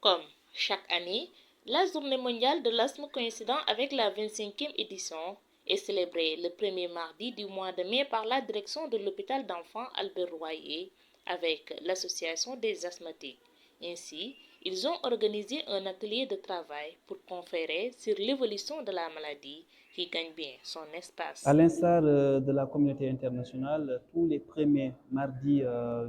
Comme chaque année, la Journée mondiale de l'asthme coïncidant avec la 25e édition est célébrée le premier mardi du mois de mai par la direction de l'hôpital d'enfants Albert Royer avec l'association des asthmatiques. Ainsi, ils ont organisé un atelier de travail pour conférer sur l'évolution de la maladie qui gagne bien son espace. À l'instar de la communauté internationale, tous les premiers mardis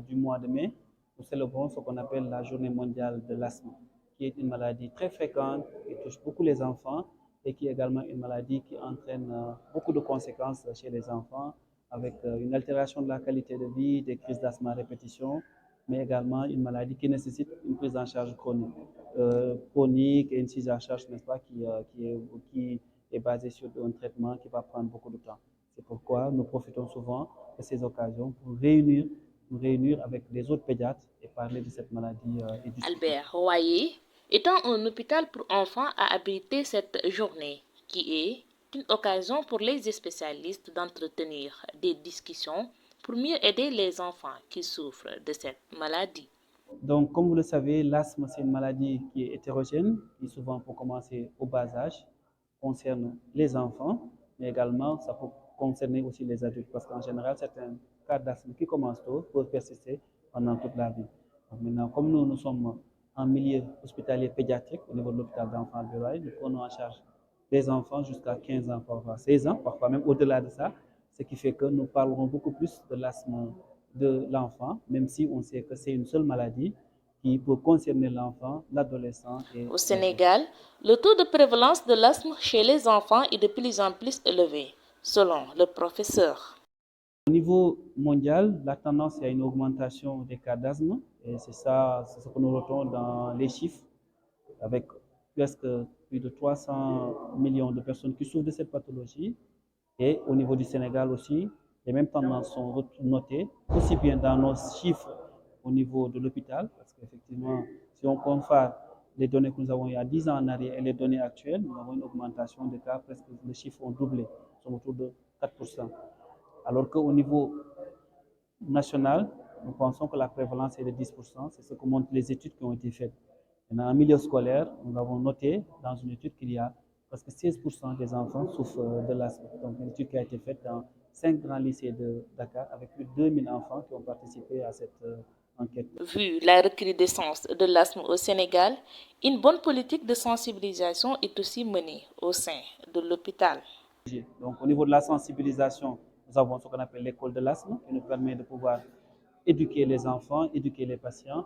du mois de mai, nous célébrons ce qu'on appelle la Journée mondiale de l'asthme, qui est une maladie très fréquente, qui touche beaucoup les enfants et qui est également une maladie qui entraîne beaucoup de conséquences chez les enfants, avec une altération de la qualité de vie, des crises d'asthme à répétition, mais également une maladie qui nécessite une prise en charge chronique et une prise en charge, n'est-ce pas, qui est basée sur un traitement qui va prendre beaucoup de temps. C'est pourquoi nous profitons souvent de ces occasions pour nous réunir avec les autres pédiatres et parler de cette maladie et du suivi. Albert Royer étant un hôpital pour enfants a abrité cette journée qui est une occasion pour les spécialistes d'entretenir des discussions pour mieux aider les enfants qui souffrent de cette maladie. Donc, comme vous le savez, l'asthme, c'est une maladie qui est hétérogène, qui souvent, pour commencer au bas âge, concerne les enfants, mais également ça peut concerner aussi les adultes, parce qu'en général, certains cas d'asthme qui commencent tôt peuvent persister pendant toute la vie. Donc, maintenant, comme nous sommes en milieu hospitalier pédiatrique au niveau de l'hôpital d'enfants Albert, nous prenons en charge les enfants jusqu'à 15 ans, parfois 16 ans, parfois même au-delà de ça, ce qui fait que nous parlerons beaucoup plus de l'asthme de l'enfant, même si on sait que c'est une seule maladie qui peut concerner l'enfant, l'adolescent et Au l'adulte. Sénégal, le taux de prévalence de l'asthme chez les enfants est de plus en plus élevé, selon le professeur. Au niveau mondial, la tendance est à une augmentation des cas d'asthme et c'est ça, c'est ce que nous retrouvons dans les chiffres avec presque plus de 300 millions de personnes qui souffrent de cette pathologie. Et au niveau du Sénégal aussi, les mêmes tendances sont notées, aussi bien dans nos chiffres au niveau de l'hôpital, parce qu'effectivement, si on compare les données que nous avons il y a 10 ans en arrière et les données actuelles, nous avons une augmentation des cas, presque les chiffres ont doublé, nous sommes autour de 4%. Alors qu'au niveau national, nous pensons que la prévalence est de 10%, c'est ce que montrent les études qui ont été faites. Maintenant, en milieu scolaire, nous avons noté dans une étude qu'il y a presque 16% des enfants souffrent de l'asthme. Donc, une étude qui a été faite dans 5 grands lycées de Dakar avec plus de 2000 enfants qui ont participé à cette enquête. Vu la recrudescence de l'asthme au Sénégal, une bonne politique de sensibilisation est aussi menée au sein de l'hôpital. Donc, au niveau de la sensibilisation, nous avons ce qu'on appelle l'école de l'asthme qui nous permet de pouvoir éduquer les enfants, éduquer les patients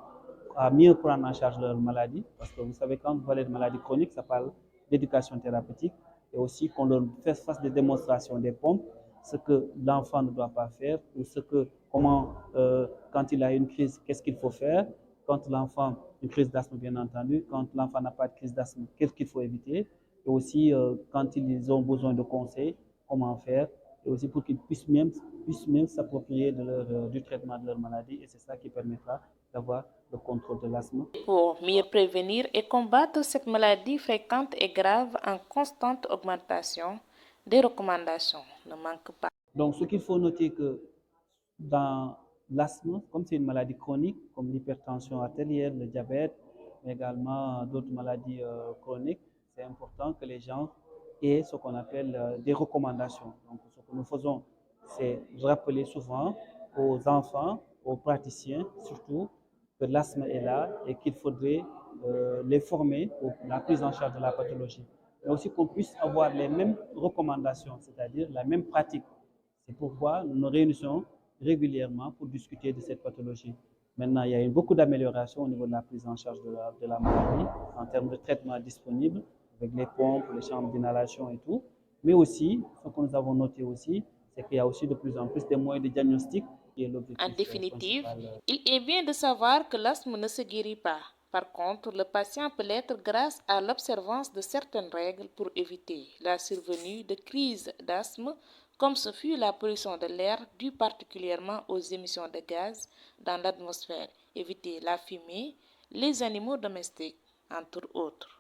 à mieux prendre en charge leur maladie. Parce que vous savez, quand vous parlez de maladie chronique, ça parle d'éducation thérapeutique et aussi qu'on leur fasse des démonstrations des pompes, ce que l'enfant ne doit pas faire, ou quand il a une crise, qu'est-ce qu'il faut faire, quand l'enfant, une crise d'asthme bien entendu, quand l'enfant n'a pas de crise d'asthme, qu'est-ce qu'il faut éviter, et aussi quand ils ont besoin de conseils, comment faire, et aussi pour qu'ils puissent même s'approprier du traitement de leur maladie, et c'est ça qui permettra d'avoir le contrôle de l'asthme. Pour mieux prévenir et combattre cette maladie fréquente et grave en constante augmentation, des recommandations ne manquent pas. Donc, ce qu'il faut noter que dans l'asthme, comme c'est une maladie chronique, comme l'hypertension artérielle, le diabète, mais également d'autres maladies chroniques, c'est important que les gens aient ce qu'on appelle des recommandations. Donc, ce que nous faisons, c'est rappeler souvent aux enfants, aux praticiens surtout, que l'asthme est là et qu'il faudrait les former pour la prise en charge de la pathologie. Mais aussi qu'on puisse avoir les mêmes recommandations, c'est-à-dire la même pratique. C'est pourquoi nous nous réunissons régulièrement pour discuter de cette pathologie. Maintenant, il y a eu beaucoup d'améliorations au niveau de la prise en charge de la maladie, en termes de traitement disponible, avec les pompes, les chambres d'inhalation et tout. Mais aussi, ce que nous avons noté aussi, c'est qu'il y a aussi de plus en plus des moyens de diagnostic qui est En l'objectif définitive, principal. il est bien de savoir que l'asthme ne se guérit pas. Par contre, le patient peut l'être grâce à l'observance de certaines règles pour éviter la survenue de crises d'asthme, comme ce fut la pollution de l'air due particulièrement aux émissions de gaz dans l'atmosphère, éviter la fumée, les animaux domestiques, entre autres.